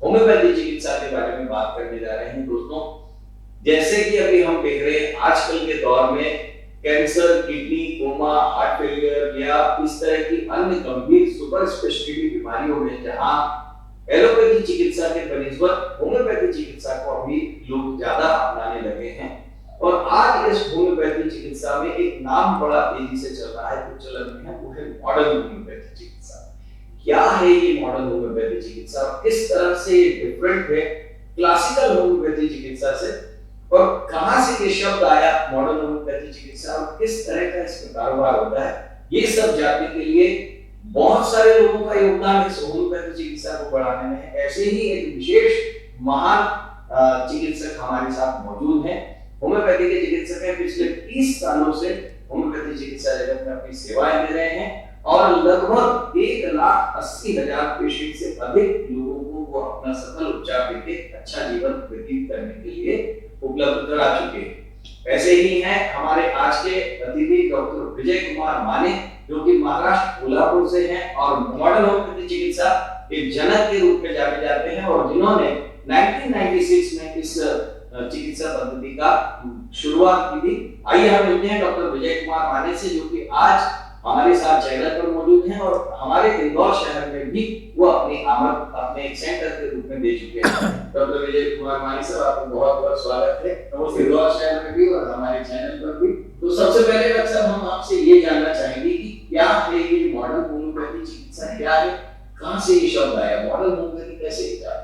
Homeopathy चिकित्सा के बारे में बात करने जा रहे हैं दोस्तों। जैसे कि अभी हम देख रहे हैं आजकल के दौर में cancer, kidney, coma, heart failure या इस तरह की अन्य गंभीर सुपर स्पेशलिटी बीमारियों में जहां एलोपैथी चिकित्सा के बनिस्बत होम्योपैथी चिकित्सा को अभी लोग ज्यादा अपनाने लगे हैं। और आज इस होम्योपैथी चिकित्सा में एक नाम बड़ा तेजी से चल रहा है, प्रचलन में है, वो है मॉडर्न होम्योपैथी चिकित्सा। क्या है ये मॉडर्न होम्योपैथी चिकित्सा, किस तरह से ये डिफरेंट है क्लासिकल होम्योपैथी चिकित्सा से, और कहां से ये शब्द आया मॉडर्न होम्योपैथी चिकित्सा और किस तरह का इसमें कारोबार होता है, ये सब जानने के लिए बहुत सारे लोगों का योगदान इस होम्योपैथी चिकित्सा को बढ़ाने में है। ऐसे ही एक विशेष महान चिकित्सक हमारे साथ मौजूद हैं। होम्योपैथी के चिकित्सक हैं, पिछले 30 सालों से होम्योपैथी चिकित्सा जगत में अपनी सेवाएं दे रहे हैं और लगभग 1,80,000 पेशेंट से अधिक लोगों को वो अपना सफल उपचार देके अच्छा जीवन व्यतीत करने के लिए उपलब्ध करा चुके हैं। ऐसे ही हैं हमारे आज के अतिथि डॉक्टर विजय कुमार माने, जो कि महाराष्ट्र कोल्हापुर से हैं और मॉडर्न होम्योपैथी चिकित्सा एक जनक के रूप में जाने जाते हैं और जिन्होंने 1996 में इस चिकित्सा पद्धति का शुरुआत की थी। आइए हम मिलते हैं डॉक्टर विजय कुमार माने से, जो कि आज हमारे साथ चैनल पर मौजूद हैं और हमारे इंदौर शहर में भी वो अपनी आमद अपने एक सेंटर के रूप में दे चुके हैं। डॉक्टर विजय कुमार माने साहब, आपका बहुत बहुत स्वागत है इंदौर शहर में भी और हमारे चैनल पर भी। तो सबसे पहले डॉक्टर साहब, हम आपसे ये जानना चाहेंगे कि क्या है ये मॉडर्न होम्योपैथी चिकित्सा, क्या है, कहां से ये शब्द आया, मॉडर्न होम्योपैथी कैसे आया?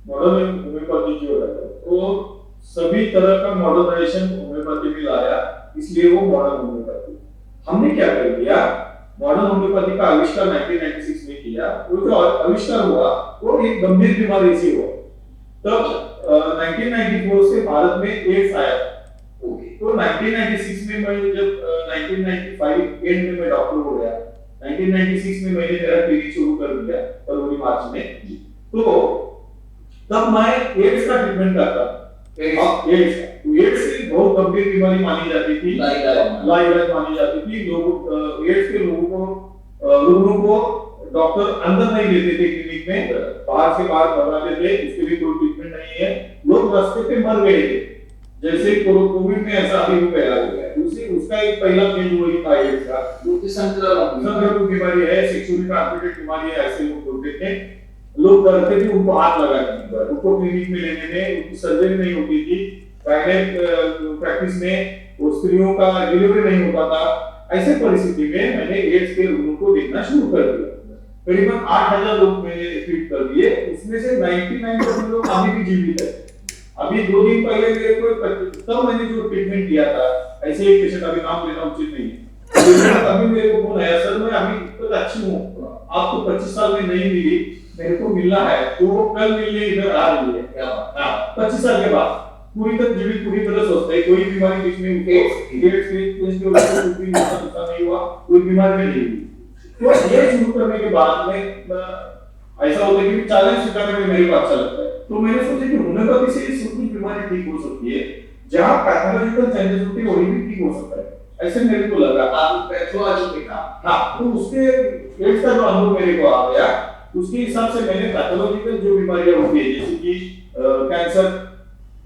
मॉडर्न होम्योपैथी जो है वो सभी तरह का मॉडर्नाइजेशन होम्योपैथी में लाया, इसलिए वो मॉडर्न होम्योपैथी। हमने क्या कर दिया, मॉडर्न होम्योपैथी का आविष्कार 1996 में किया। वो जो आविष्कार हुआ वो एक गंभीर बीमारी से हुआ। तब 1994 से भारत में एड्स आया। तो 1996 में मैं जब 1995 एंड में मैं डॉक्टर हो गया, 1996 में मैंने मेरा क्लिनिक शुरू कर दिया फरवरी मार्च में। तो तब मैं एड्स का ट्रीटमेंट करता। एड्स की बहुत गंभीर बीमारी मानी जाती थी, लाइलाज मानी जाती थी। लोग एड्स के लोगों को डॉक्टर अंदर नहीं लेते थे क्लिनिक में, बाहर से बाहर भगाते थे, इसके लिए कोई ट्रीटमेंट नहीं है। लोग रास्ते पे मर गए थे, जैसे कोविड में ऐसा अभी भी फैला हुआ है। उसका एक पहला फेज वही था एड्स का, जो कि संक्रमण बीमारी है, सेक्सुअली ट्रांसमिटेड बीमारी है, ऐसे लोग बोलते थे। लोग डरते थे उनको हाथ लगाने पर, उनको क्लिनिक में लेने में, उनकी सर्जरी नहीं होती थी, गायनेक प्रैक्टिस में वो स्त्रियों का डिलीवरी नहीं होता था। ऐसे परिस्थिति में मैंने एड्स के रोगियों को देखना शुरू कर दिया। करीबन 8,000 लोग मैंने ट्रीट कर दिए, उसमें से 99% लोग अभी भी जीवित है। अभी 2 दिन पहले मेरे को तब मैंने जो ट्रीटमेंट किया था, ऐसे एक पेशेंट, अभी नाम लेना उचित नहीं है, अभी मेरे को फोन आया, सर मैं अभी तक अच्छी हूँ, आपको 25 साल में नहीं मिली, मेरे को मिलना है, तो वो कल मिलने इधर आ रही है। क्या बात? हाँ, 25 साल के बाद पूरी तरह स्वस्थ है, कोई बीमारी बीच में एड्स नहीं हुआ, कोई बीमारी नहीं हुई। तो ये शुरू करने के बाद में ऐसा होता है कि चैलेंज स्वीकारने में मेरे को अच्छा लगता है। तो मैंने सोचा कि होम्योपैथी से सब कुछ बीमारी ठीक हो सकती है, जहाँ पैथोलॉजिकल चेंजेस होते हैं वही भी ठीक हो सकता है, ऐसे मेरे को लगा। आप पैथोलॉजी पे काम, हाँ, तो उसके एड्स का जो अनुभव मेरे को आ गया, उसके हिसाब से मैंने पैथोलॉजिकल जो बीमारियां होती है, जैसे कि cancer,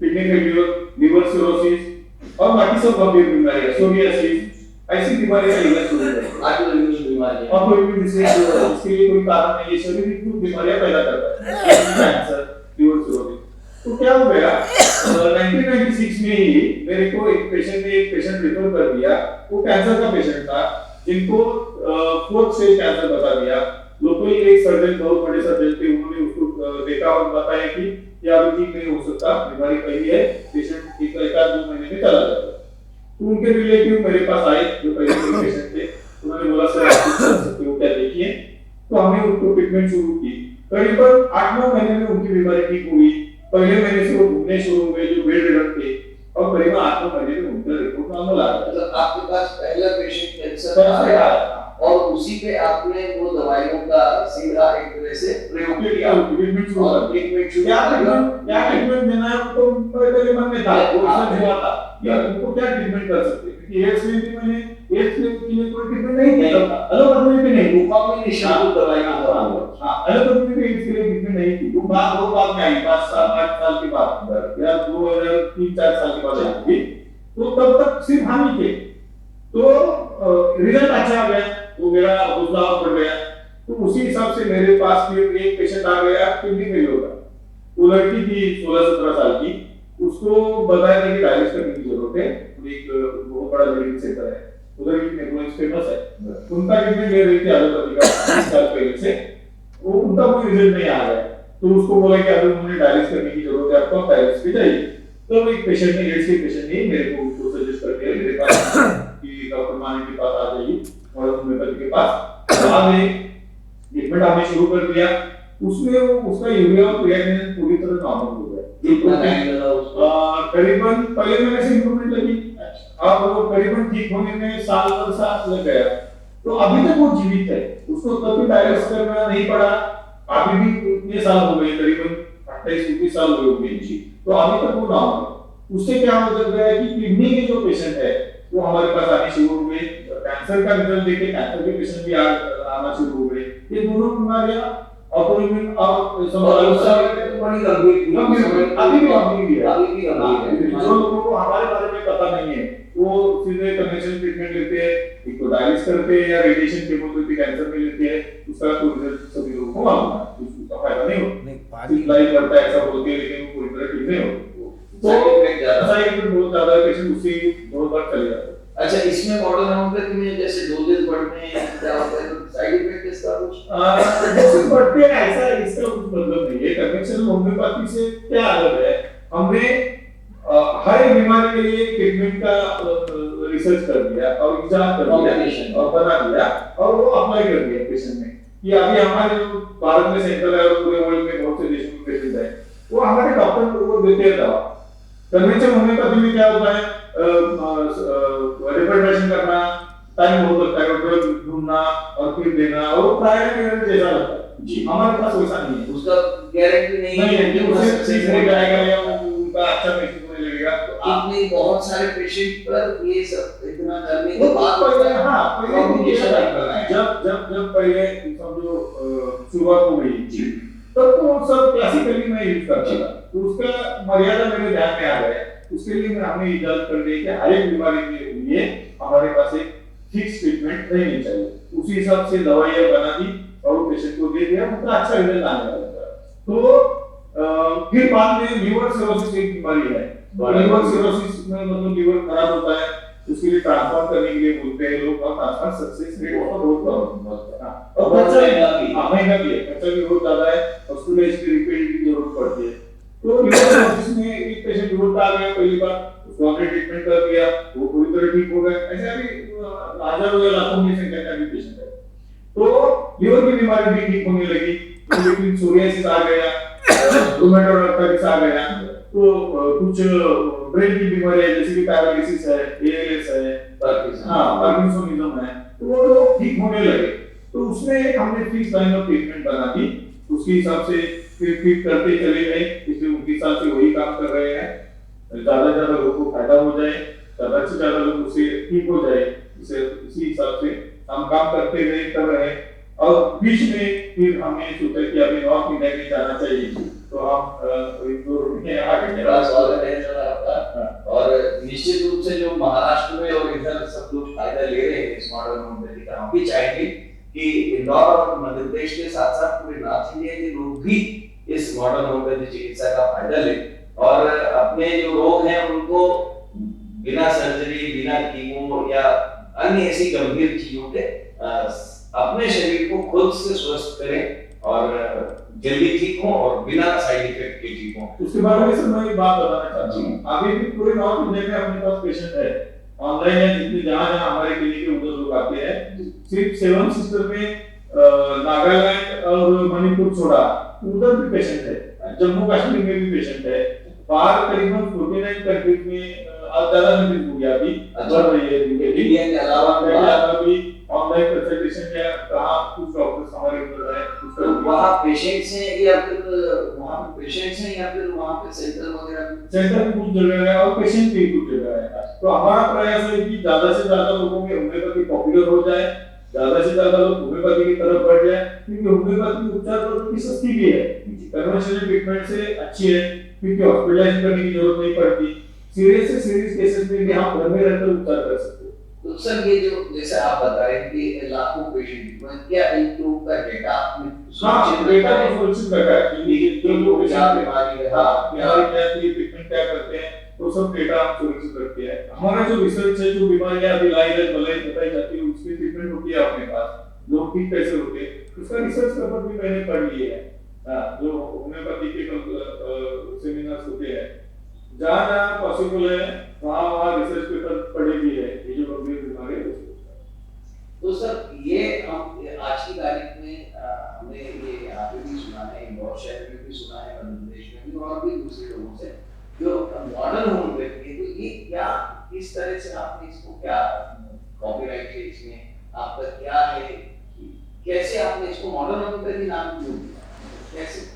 kidney failure, liver cirrhosis और बाकी सब गंभीर बीमारियां, सोरियासिस, ऐसी बीमारियां का इलाज शुरू किया। ऑटोइम्यून बीमारियां, ऑटोइम्यून डिसीज, इसके लिए कोई कारण नहीं, ये सभी कुछ बीमारियां पैदा करता है, कैंसर, लिवर सिरोसिस। तो क्या हो गया, 1996 में ही मेरे को एक पेशेंट रेफर कर दिया। वो कैंसर का पेशेंट था, जिनको 4th स्टेज कैंसर बता दिया। लोकली एक सर्जन, बहुत बड़े सर्जन थे, उन्होंने उसको देखा और बताया कि ये अभी ठीक नहीं हो सकता, बीमारी पहली है, पेशेंट एक 1-2 महीने में चला जाएगा। तो उनके रिलेटिव मेरे पास आए, जो पहले के पेशेंट थे, उन्होंने बोला सर आप कुछ कर सकते हो क्या, देखिए। तो हमने उनको ट्रीटमेंट शुरू की। करीबन 8-9 महीने में उनकी बीमारी ठीक हुई। पहले महीने से वो घूमने शुरू हुए, जो बेड रिडन थे, और करीबन 8-9 महीने में उनका रिपोर्ट नॉर्मल आ गया। मतलब आपके पास पहला पेशेंट कैंसर आया और उसी पे आपने वो दवाइयों का सीधा एक तरह से प्रयोग किया, ट्रीटमेंट शुरू क्या ट्रीटमेंट देना है उनको पहले मन में था, वो सब हुआ था कि उनको क्या ट्रीटमेंट कर सकते हैं, क्योंकि एड्स में भी मैंने एड्स के लिए कोई ट्रीटमेंट नहीं थी, एलोपैथी में नहीं, कॉम्बिनेशन दवाई का दौरान एलोपैथी में एड्स के लिए ट्रीटमेंट नहीं थी। वो बाद में आई, 5 साल के बाद या 2003-4 साल के बाद आई थी। तो तब तक सिर्फ हम ही थे, तो रिजल्ट अच्छा आ गया, तो मेरा हौसला और बढ़ गया। तो उसी हिसाब से मेरे पास फिर एक पेशेंट आ गया किडनी फेलियर का। वो लड़की थी 16-17 साल की, उसको बताया था कि डायलिसिस करने की जरूरत है। एक बहुत बड़ा मेडिकल सेंटर है उधर की, नेक्रोलॉजी फेमस है, उनका ट्रीटमेंट ले रही थी एलोपैथी का 20 साल पहले से। वो उनका कोई रिजल्ट नहीं आ रहा है, तो उसको बोला कि अभी उन्होंने डायलिसिस करने की जरूरत है, आपको डायलिसिस पे जाइए। तो एक पेशेंट ने, एड्स के पेशेंट ने मेरे को सजेस्ट कर दिया मेरे पास कि डॉक्टर माने के पास आ जाइए, और होम्योपैथी के पास बाद में ट्रीटमेंट हमने शुरू कर दिया। उसमें वो उसका यूरिया और क्रिएटिनिन पूरी तरह नॉर्मल हो गया। कितना टाइम लगा उसको? करीबन पहले महीने से इंप्रूवमेंट लगी, अब वो करीबन ठीक होने में साल भर साल लग गया। तो अभी तक वो जीवित है, उसको कभी डायलिसिस करना नहीं पड़ा। अभी भी इतने साल हो गए, करीबन 28-29 साल हो गए जी, तो अभी तक वो नॉर्मल। उससे क्या हो गया है कि किडनी के जो पेशेंट है वो हमारे पास आने शुरू हो गए। कैंसर का रिजल्ट देखे कैंसर के पेशेंट भी आना शुरू हो गए। ये दोनों बीमारियां ऑटोइम्यून और बड़ी गंभीर, अभी भी गंभीर है। अभी भी गंभीर है। जो लोगों को हमारे बारे में पता नहीं है वो सीधे कन्वेंशनल ट्रीटमेंट लेते हैं, एक तो डायलिसिस करते हैं या रेडिएशन केमोथेरेपी कैंसर में लेते हैं, उसका तो रिजल्ट सभी लोगों को मालूम है, उसका फायदा नहीं होता। सिंपलाई करता है ऐसा बोलते हैं, लेकिन वो पूरी तरह ठीक नहीं होता। साइड इफेक्ट बहुत ज्यादा है, पेशेंट उसी बहुत बार चले जाते हैं। अच्छा, इसमें मॉडर्न होम्योपैथी में जैसे डोजेज बढ़ने क्या होता है, तो साइड इफेक्ट इसका कुछ? डोजेज बढ़ते हैं ऐसा इसका कुछ मतलब नहीं है। कन्वेंशनल होम्योपैथी से क्या अलग है, हमने हर एक बीमारी के लिए ट्रीटमेंट का रिसर्च कर दिया और इजाद कर दिया और बना दिया, और वो अप्लाई कर दिया पेशेंट में। कि अभी हमारे जो भारत में सेंटर है और पूरे वर्ल्ड में बहुत से देशों में पेशेंट है, वो हमारे डॉक्टर को देते हैं दवा। कन्वेंशनल होम्योपैथी में क्या होता है, रिप्रेजेंटेशन करना, टाइम बहुत लगता है, ड्रग ढूंढना और फिर देना, और प्रायोरिटी जैसा लगता है जी। हमारे पास वैसा नहीं है, उसका गारंटी नहीं है कि उसे ठीक हो जाएगा या उनका अच्छा महसूस होने लगेगा। तो आपने बहुत सारे पेशेंट पर ये सब इतना करने के बाद पहले कॉम्प्लिकेशन है। जब पहले समझो शुरुआत हो गई जी, तब तो सब क्लासिकली मैं यूज करता था, तो उसका मर्यादा मेरे ध्यान में आ गया। उसके लिए हमने इजाजत कर दी कि हर एक बीमारी के लिए हमारे पास एक फिक्स ट्रीटमेंट रहनी चाहिए। उसी हिसाब से दवाइयां बना दी और पेशेंट को दे दिया, उनका अच्छा रिजल्ट आने लगा था। तो फिर बाद में लिवर सिरोसिस एक बीमारी है। लिवर सिरोसिस में मतलब लिवर खराब होता है, उसके लिए ट्रांसप्लांट करने के लिए बोलते हैं लोग, और ट्रांसप्लांट सक्सेस रेट बहुत कम है और खर्चा भी है, खर्चा भी बहुत ज्यादा है, हॉस्पिटलाइज की रिपेयर की जरूरत पड़ती है। तो लिवर सिरोसिस में एक पेशेंट रिपोर्ट आ गया पहली बार, उसको हमने ट्रीटमेंट कर दिया, वो पूरी तरह ठीक हो गया। ऐसे अभी हजारों या लाखों की संख्या का भी पेशेंट है। तो लिवर की बीमारी भी ठीक होने लगी, लेकिन सोरियासिस आ गया, रूमेटॉइड आर्थराइटिस आ गया, तो कुछ ब्रेन की बीमारी है जैसे कि पैरालिसिस है, एएलएस है, पार्किंसनिज्म है, तो वो लोग ठीक होने लगे। तो उसमें एक हमने फिक्स लाइन ऑफ ट्रीटमेंट बना दी, उसके हिसाब से फिर करते चले गए। पिछले 19 साल से वही काम कर रहे हैं, ज्यादा से ज्यादा लोगों को फायदा हो जाए, ज्यादा से ज्यादा लोग उससे ठीक हो जाए, इसी हिसाब से हम काम करते गए, कर रहे हैं। और बीच में फिर हमने सोचा कि अभी नॉर्थ इंडिया में जाना चाहिए, तो हम इंदौर में आगे और निश्चित रूप से जो महाराष्ट्र में और इधर सब लोग फायदा ले रहे हैं इस मॉडर्न होम्योपैथी का, हम भी चाहेंगे कि इंदौर और मध्य प्रदेश के साथ साथ पूरे नॉर्थ इंडिया के लोग भी इस मॉडर्न होम्योपैथी चिकित्सा का फायदा ले, और अपने जो रोग हैं उनको बिना सर्जरी, बिना कीमो या अन्य ऐसी गंभीर चीजों के अपने शरीर को खुद से स्वस्थ करें और जल्दी ठीक हो और बिना साइड इफेक्ट के ठीक हो। उसके बारे में सर मैं एक बात बताना चाहता हूँ, अभी भी पूरे नॉर्थ इंडिया में अपने पास पेशेंट है, ऑनलाइन है, जितने जहाँ हमारे क्लिनिक के उधर लोग आते हैं। सिर्फ 7 सिस्टर में नागालैंड और मणिपुर छोड़ा उधर भी पेशेंट है, जम्मू कश्मीर में भी पेशेंट है, बाहर करीबन 49 कंट्रीज में ज्यादा कंट्रीज हो गया अभी बढ़ रही है। इंडिया के अलावा भी ऑनलाइन कंसल्टेशन या कहाँ कुछ डॉक्टर्स हमारे उधर है तो वहाँ पेशेंट्स हैं या फिर वहाँ पे पेशेंट्स हैं या फिर वहाँ पे सेंटर वगैरह सेंटर भी कुछ जगह है और पेशेंट भी कुछ जगह है। तो हमारा प्रयास है कि ज्यादा से ज्यादा लोगों में होम्योपैथी पॉपुलर हो जाए, ज्यादा से ज्यादा लोग होम्योपैथी की तरफ बढ़ जाए, क्योंकि होम्योपैथी उपचार पद्धति सस्ती भी है, कन्वेंशनल ट्रीटमेंट से अच्छी है, क्योंकि हॉस्पिटलाइज करने की जरूरत नहीं पड़ती, सीरियस से सीरियस केसेस में भी हम घर में रहकर उपचार कर सकते हैं। तो सर ये जो जैसे आप बता रहे हैं कि लाखों पेशेंट क्या इनको का डेटा आपने हाँ डेटा तो सुरक्षित रखा है कि जो लोग क्या बीमारी है, हाँ बीमारी क्या है, ट्रीटमेंट क्या करते हैं, तो सब डेटा हम सुरक्षित रखते हैं। हमारा जो रिसर्च है, जो बीमारियां अभी इलाज भलाई बताई जाती है उसकी ट्रीटमेंट होती है अपने पास, लोग ठीक कैसे होते हैं उसका रिसर्च पेपर भी मैंने पढ़ लिए है। जो होम्योपैथी के सेमिनार्स होते हैं, जहाँ जहाँ पॉसिबल है वहाँ वहाँ रिसर्च पेपर पढ़े भी है, ये जो गंभीर बीमारी है। तो सर ये हम आज की तारीख में हमने ये यहाँ पे भी सुना है, इंदौर शहर में भी सुना है, मध्य प्रदेश में भी और भी दूसरे लोगों से जो मॉडर्न होम्योपैथी है, तो ये क्या किस तरह से आपने इसको क्या कॉपीराइट है इसमें आपका क्या है, कैसे आपने इसको मॉडर्न होम्योपैथी नाम क्यों दिया, कैसे?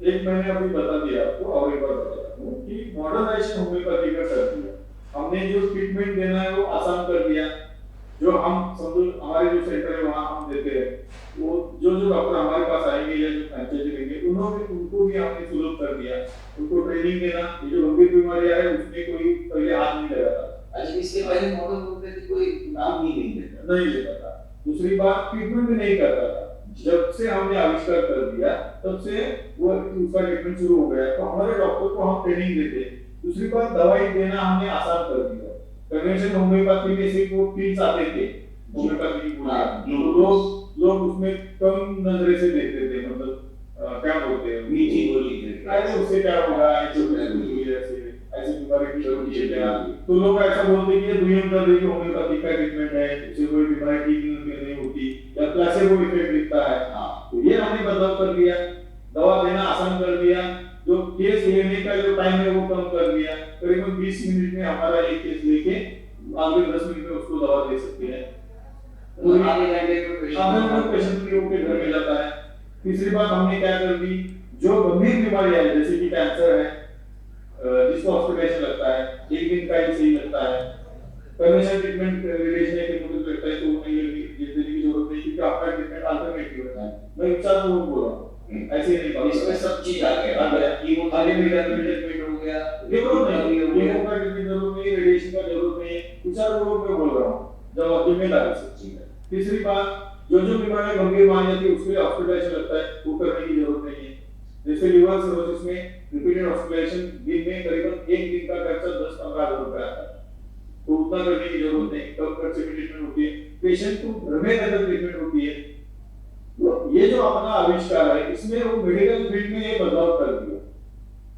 एक मैंने अभी बता दिया आपको और एक बार बता दूं कि मॉडर्नाइजेशन होम्योपैथी का कर दिया हमने, जो ट्रीटमेंट देना है वो आसान कर दिया, जो हम समझो हमारे जो सेंटर है वहाँ हम देते हैं, वो जो जो डॉक्टर हमारे पास आएंगे या जो फ्रेंचाइजी लेंगे उनको भी हमने सुलभ कर दिया, उनको ट्रेनिंग देना, ये जो गंभीर बीमारियां है उसमें कोई पहले हाथ नहीं लगाता। अच्छा, इसके पहले मॉडर्न होम्योपैथी कोई नाम ही नहीं लेता था। दूसरी बात ट्रीटमेंट भी नहीं करता था, जब से हमने आविष्कार कर दिया तब से वो उसका ट्रीटमेंट शुरू हो गया, तो हमारे डॉक्टर को हम ट्रेनिंग देते। दूसरी बात दवाई देना हमने आसान कर दिया, कन्वेंशनल होम्योपैथी में से वो पिल्स आते थे होम्योपैथी की गोलियां, तो लोग उसमें कम नजरे से देखते थे, मतलब क्या बोलते हैं मीठी गोली ऐसे उससे क्या होगा, ऐसे बीमारी की जरूरत है क्या, तो लोग ऐसा बोलते कि ये दुनिया कर रही है होम्योपैथी का ट्रीटमेंट है, इससे कोई बीमारी ठीक नहीं होती या प्लेसेबो इफेक्ट दिखता है। तो ये हमने बदलाव कर दिया, दवा देना आसान कर दिया, जो केस लेने का जो टाइम है वो कम कर दिया, करीबन 20 मिनट में हमारा एक केस लेके आगे 10 मिनट में उसको दवा दे सकते हैं, आधे घंटे में पेशेंट के घर में जाता है। तीसरी बात हमने क्या कर दी, जो गंभीर बीमारियां है जैसे कि कैंसर है, जिसको हॉस्पिटलाइजेशन लगता है, एक दिन का ही सही लगता है, कन्वेंशनल ट्रीटमेंट रिलेशन है कि मुझे लगता है तो नहीं देने की जरूरत नहीं, क्योंकि आपका ट्रीटमेंट अल्टरनेटिव है। मैं विचार तो बोल रहा हूँ ऐसे ही नहीं, इसमें सब चीज आ गया, कीमोथेरेपी का ट्रीटमेंट हो गया, जरूरत नहीं, कीमो का ट्रीटमेंट जरूरत नहीं, रेडिएशन का जरूरत नहीं है, विचार वो मैं बोल रहा हूँ जब जिम्मेदारी से। तीसरी बात, जो बीमारियां गंभीर मानी जाती है उसके लिए हॉस्पिटलाइजेशन लगता है, वो करने की जरूरत नहीं है। जैसे लिवर सिरोसिस में रिपीटेड हॉस्पिटलाइजेशन दिन में करीबन एक दिन का खर्चा 10-15 हजार रुपए आता है, तो उतना करने की जरूरत नहीं, कम खर्चे में ट्रीटमेंट होती है, पेशेंट को घर में रहकर ट्रीटमेंट होती है। तो ये जो अपना आविष्कार है इसमें वो मेडिकल फील्ड में ये बदलाव कर दिया,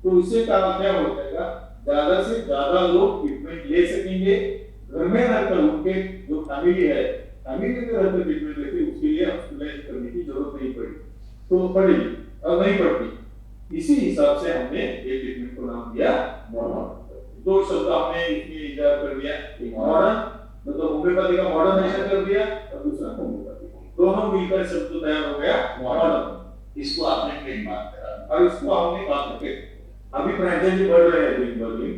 तो इससे क्या हो जाएगा, ज्यादा से ज्यादा लोग ट्रीटमेंट ले सकेंगे, घर में रहकर उनके जो फैमिली है फैमिली में रहकर ट्रीटमेंट लेते, उसके लिए हॉस्पिटलाइज करने की जरूरत नहीं पड़ी, तो पड़ेगी और नहीं पड़ती। इसी हिसाब से हमने ये ट्रीटमेंट को नाम दिया मॉडर्न। दो शब्द हमने इसमें इजारा कर दिया, मॉडर्न मतलब होम्योपैथी का मॉडर्नाइजेशन कर दिया और दूसरा होम्योपैथी, दोनों मिलकर शब्द तैयार हो गया मॉडर्न। इसको आपने ट्रेडमार्क करा और इसको हमने बात करके अभी फ्रेंचाइजी बढ़ रहे हैं दिन ब दिन,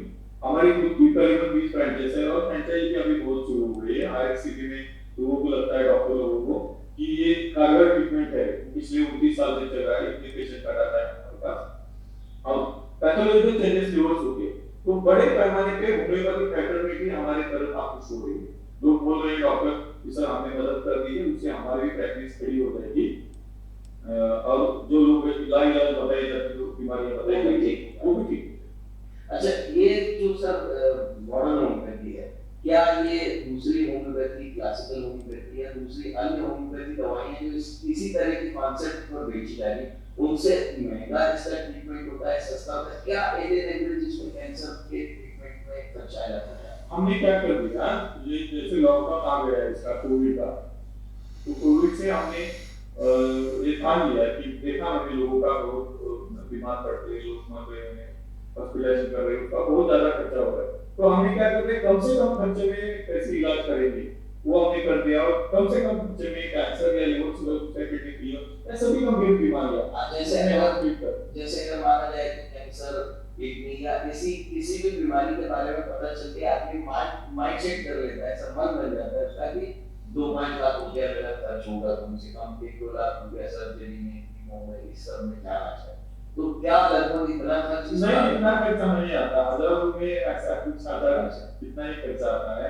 हमारी कुछ करीबन 20 फ्रेंचाइज है और फ्रेंचाइजी अभी बहुत शुरू हो गई है हर एक सिटी में। लोगों को लगता है, डॉक्टर लोगों को, कि ये कारगर ट्रीटमेंट है, पिछले 29 साल से चल रहा है, इतने पेशेंट का डाटा है हमारे पास, और पैथोलॉजी में चेंजेस रिवर्स हो गए, तो बड़े पैमाने पे होम्योपैथी फ्रेटर्निटी हमारे तरफ आकुश हो रही है। लोग बोल रहे हैं डॉक्टर सर हमने मदद कर दी है, उससे हमारी भी प्रैक्टिस खड़ी हो जाएगी, और जो लोग इलाज बताए जाते जो बीमारियां बताई जाती वो भी ठीक। अच्छा, ये जो सर मॉडर्न होम्योपैथी है, क्या ये दूसरी होम्योपैथी, क्लासिकल होम्योपैथी या दूसरी अन्य होम्योपैथी दवाइयां जो इसी तरह के कॉन्सेप्ट पर बेची जा रही उनसे महंगा इसका ट्रीटमेंट होता है, सस्ता होता है, क्या जिसमें कैंसर के ट्रीटमेंट में खर्चा जाता है? हमने क्या कर दिया, ये जैसे लॉकडाउन आ गया इसका कोविड का, तो कोविड से हमने ये ठान लिया कि देखा हमने लोगों का बहुत बीमार पड़ते हैं, लोग मर रहे हैं, हॉस्पिटलाइजेशन कर रहे हैं, उसका बहुत ज्यादा खर्चा हो रहा है, तो हमने क्या कर रहे हैं, कम से कम खर्चे में कैसे इलाज करेंगे, वो हमने कर दिया और कम से कम बच्चे में कैंसर या लिवर शुगर किडनी फेलियर या सभी गंभीर बीमारियां जैसे अगर माना जाए कि कैंसर किडनी या किसी भी बीमारी के बारे में पता चलती है, आदमी माइंड सेट कर लेता है, ऐसा मन बन जाता है ताकि 2-5 लाख रुपया मेरा खर्च होगा, कम से कम 1-2 लाख रुपया सर्जरी में, कीमो में, इस सब में जाना चाहिए। तो क्या लगभग इतना खर्च नहीं, इतना खर्चा नहीं आता, हजारों रुपए ऐसा कुछ आता है, इतना ही खर्चा आता है।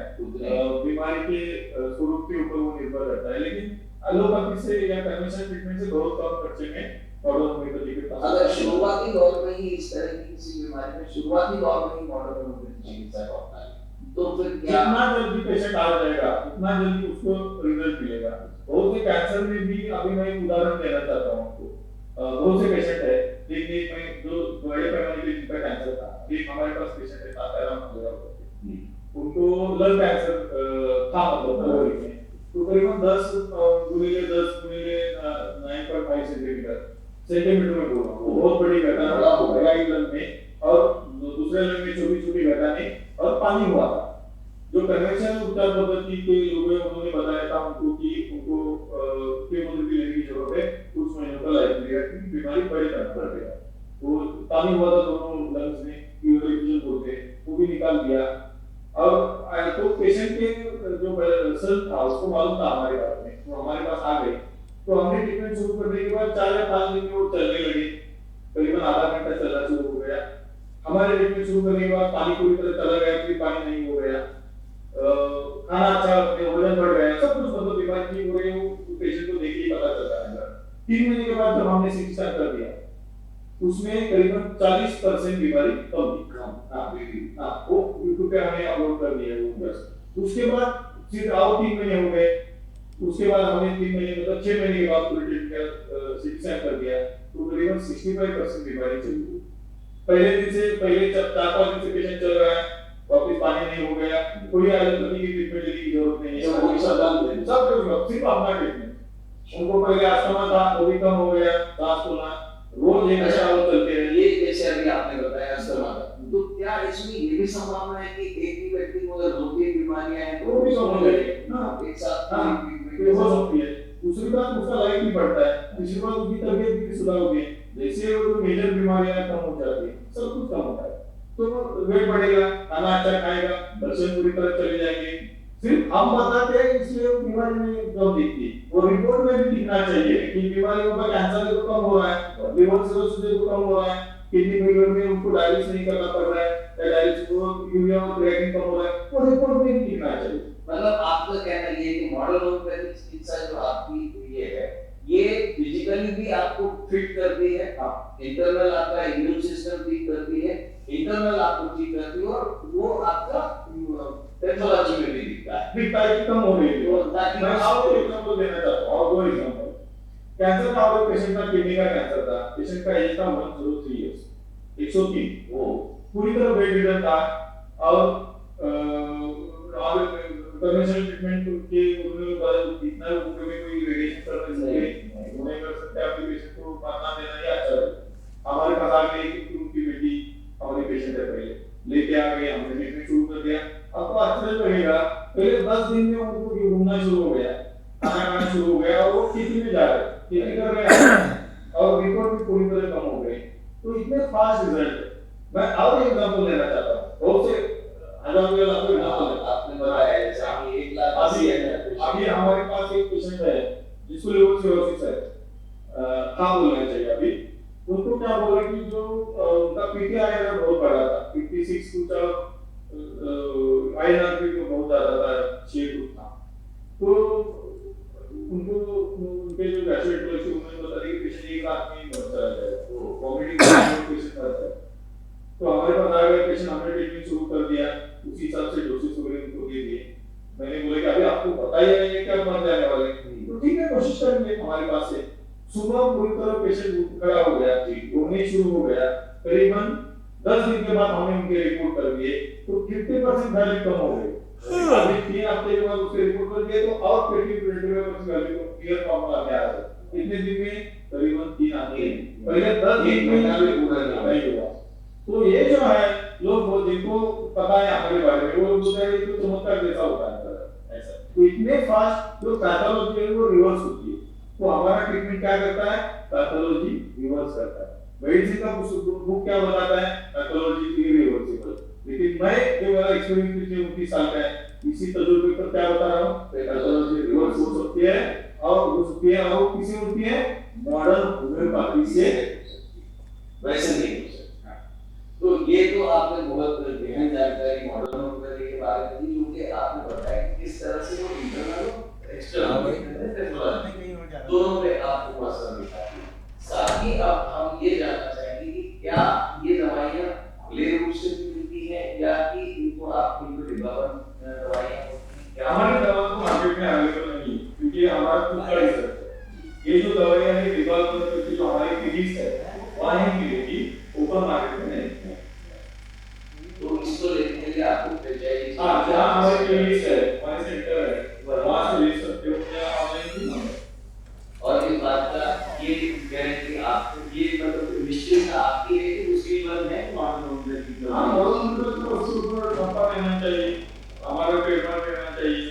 बीमारी के स्वरूप के ऊपर वो निर्भर करता है, लेकिन एलोपैथी से या कन्वेंशनल ट्रीटमेंट से बहुत कम खर्चे में मॉडर्न होम्योपैथी के पास। अगर शुरुआती दौर में ही इस तरह की किसी बीमारी में शुरुआती दौर में ही मॉडर्न होम्योपैथी चिकित्सा को अपना ले, तो फिर क्या जितना जल्दी पेशेंट आ जाएगा उतना जल्दी उसको रिजल्ट मिलेगा। बहुत से कैंसर में भी अभी मैं एक उदाहरण देना चाहता हूँ आपको। बहुत से पेशेंट है, देखिए मैं जो बड़े पैमाने पे जिनका कैंसर था, एक हमारे पास पेशेंट है ताताराम करके, उनको लंग कैंसर था, मतलब फरवरी में, तो करीबन 10 गुणिले 10 गुणिले 9.5 सेंटीमीटर में बोला, बहुत बड़ी घटना हो गई लंग में, और दूसरे लंग में छोटी छोटी घटनाएं और पानी हुआ था। जो कन्वेंशनल उपचार पद्धति के लोग हैं उन्होंने बताया था उनको कि उनको कीमोथेरेपी लेने की जरूरत है, कुछ महीनों का लाइफ पीरियड, क्योंकि बीमारी बड़े पैमाने पर है। वो पानी हुआ था दोनों लंग्स में, यूरिन बोलते हैं, वो भी निकाल दिया। और तो पेशेंट के जो रिजल्ट था उसको मालूम था हमारे बारे में, तो हमारे पास आ गए, तो हमने ट्रीटमेंट शुरू करने के बाद 4 या 5 दिन में वो चलने लगे, करीबन आधा घंटा चलना शुरू हो गया। हमारे ट्रीटमेंट शुरू करने के बाद पानी पूरी तरह चला गया, फिर पानी नहीं हो गया, खाना अच्छा, वजन बढ़ गया, सब कुछ, मतलब बीमारी ठीक हो रही है, वो पेशेंट को देख के पता चलता है। 3 महीने के बाद जब हमने सीटी स्कैन कर दिया, उसमें करीबन 40% बीमारी कम थी। वो यूट्यूब पे हमने अपलोड कर दिया वो बस। उसके बाद फिर और 3 महीने हो गए, उसके बाद हमने 3 महीने मतलब 6 महीने के बाद पूरी ट्रीटमेंट सीटी स्कैन कर दिया, तो करीबन 65% बीमारी चली गई। पहले 4-5 दिन से पेशेंट चल रहा है, वापस पानी नहीं हो गया, कोई एलोपैथी की ट्रीटमेंट लेने की जरूरत नहीं है, सब सिर्फ अपना ट्रीटमेंट। उनको पहले अस्थमा था, वो भी कम हो गया, सांस फूलना, रोज एक नशा वो चलते हैं। ये जैसे अभी आपने बताया अस्थमा का, तो क्या इसमें ये भी संभावना है कि एक ही व्यक्ति को अगर 2-3 बीमारियां हैं तो वो भी कम हो जाएगी, एक साथ हो सकती है। दूसरी बात, उसका लाइफ भी बढ़ता है, तीसरी बात उसकी तबीयत भी सुधार होती है, जैसे वो मेजर बीमारियां कम हो जाती है, सब कुछ कम होता है, तो वेट बढ़ेगा, खाना अच्छा खाएगा, दर्शन पूरी तरह चले जाएंगे। सिर्फ हम बताते हैं इसलिए वो बीमारी में कम दिखती, वो रिपोर्ट में भी दिखना चाहिए कि बीमारियों का कैंसर तो कम हो रहा है, लिवर सिरोसिस तो कम हो रहा है, किडनी फेलियर में उनको डायलिसिस नहीं करना पड़ रहा है, या डायलिसिस को यूरिया और क्रिएटिन कम हो रहा है, वो रिपोर्ट में भी दिखना चाहिए। मतलब आपका कहना ये है कि मॉडर्न होम्योपैथिक चिकित्सा जो आपकी ये है, ये फिजिकली भी आपको फिट करती है, इंटरनल आपका इम्यून सिस्टम ठीक करती है, इंटरनल आपको ठीक करती है, और वो आपका पैथोलॉजी में भी दिखता है कि कम हो रही है। मैं आपको एग्जांपल देना चाहता हूं, और 2 एग्जांपल। कैंसर का और पेशेंट का किडनी का कैंसर था, पेशेंट का एज था 103 इयर्स, 103, वो पूरी तरह बेड रिडन था, और कन्वेंशनल ट्रीटमेंट के उन्होंने इतना ऊपर में कोई रेडिएशन कर नहीं कर सकते, आपके पेशेंट को मरना देना ही अच्छा है। हमारे पास आ गई कि उनकी बेटी हमारी पेशेंट है, पहले लेके आ गए, हमने ट्रीटमेंट शुरू कर दिया। अब तो आश्चर्य लगेगा, पहले 10 दिन में उनको घूमना शुरू हो गया, खाना खाना शुरू हो गया, और वो खेती में जा रहे, खेती कर रहे हैं, और रिपोर्ट भी पूरी तरह कम हो गई। तो इतने फास्ट रिजल्ट है। मैं और एग्जांपल लेना चाहता हूँ, बहुत से आपने बताया जैसे कि 1,80,000 है। अभी हमारे पास एक पेशेंट है जिसको लिवर सिरोसिस है, क्या बोलना चाहिए अभी, उनको क्या बोला कि जो उनका पीटीआई है बहुत बड़ा था, 56 कुछ आईएनआर भी बहुत ज्यादा था, 6 कुछ था, तो उनको उनके जो गैस्ट्रोएंटेरोलॉजिस्ट उन्होंने बता दिया कि पेशेंट एक रात में ही मर जाएगा, तो वोमिटिंग पेशेंट मरता है। तो हमारे पास आ गया पेशेंट, हमने ट्रीटमेंट शुरू कर दिया, उसी हिसाब से डोसेस वगैरह उनको दे दिए। मैंने बोला कि अभी आपको पता ही है क्या मर जाने वाले, तो ठीक है कोशिश करेंगे। हमारे पास से सुबह पूरी तरह पेशेंट खड़ा हो गया, घूमने शुरू हो गया, करीबन 10 दिन के बाद हमने उनके रिपोर्ट कर दिए, तो 50% वैल्यू कम हो गई। अभी 3 हफ्ते के बाद उसके रिपोर्ट कर दिए, तो और 20% वैल्यू को क्लियर फॉर्मूला में आ गया। इतने दिन में करीबन 3 आते हैं, पहले 10 दिन में पूरा नहीं हुआ। तो ये जो है लोग जिनको पता है हमारे बारे में, वो लोग बोलते हैं कि तो चमत्कार जैसा होता है ऐसा। तो इतने फास्ट जो पैथोलॉजी है वो रिवर्स होती है। तो हमारा ट्रीटमेंट क्या करता है, पैथोलॉजी रिवर्स करता है। मेडिसिन का बुक क्या बताता है, पैथोलॉजी इरिवर्सिबल। लेकिन मैं जो मेरा एक्सपीरियंस पिछले 29 साल का है, इसी तजुर्बे पर क्या बता रहा हूँ, पैथोलॉजी रिवर्स हो सकती है और किसी होती है मॉडर्न होम्योपैथी से वैसे नहीं हो सकता। तो ये तो आपने बहुत गहन जानकारी मॉडर्न होम्योपैथी के बारे में दी, क्योंकि आपने बताया कि किस तरह से वो इंटरनल और एक्सटर्नल दोनों पे आपको असर दिखा है। साथ ही अब हम ये जानना चाहेंगे कि क्या ये दवाइयाँ खुले रूप से भी मिलती हैं या कि इनको आप इनको डिब्बाबंद दवाइयाँ होती हैं? क्या हमारी दवा तो मार्केट में अवेलेबल नहीं है, क्योंकि हमारा खुद का रिसर्च है। ये जो दवाइयाँ हैं डिब्बाबंद करके जो हमारी क्लिनिक्स है वहाँ ही मिलेगी, ओपन मार्केट में नहीं। तो इसको लेने के लिए आपको फ्रेंचाइजी हाँ, जहाँ हमारी क्लिनिक्स है, हमारे सेंटर है, वहाँ से ले सकते हो या ऑनलाइन भी मंगा। और इस बात का ये गारंटी आपको ये मतलब निश्चित आपकी है कि उसकी बात है मॉडर्न होम्योपैथी की। हाँ, मॉडर्न होम्योपैथी तो उसके ऊपर ठप्पा रहना चाहिए, हमारा ट्रेडमार्क रहना चाहिए।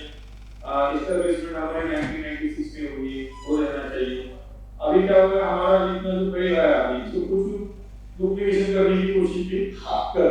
एस्टैब्लिशमेंट हमारी 1996 में हुई, वो रहना चाहिए। अभी क्या होगा, हमारा जितना जो पेड़ आया अभी इसको कुछ डुप्लीकेशन करने की कोशिश की हाँ कर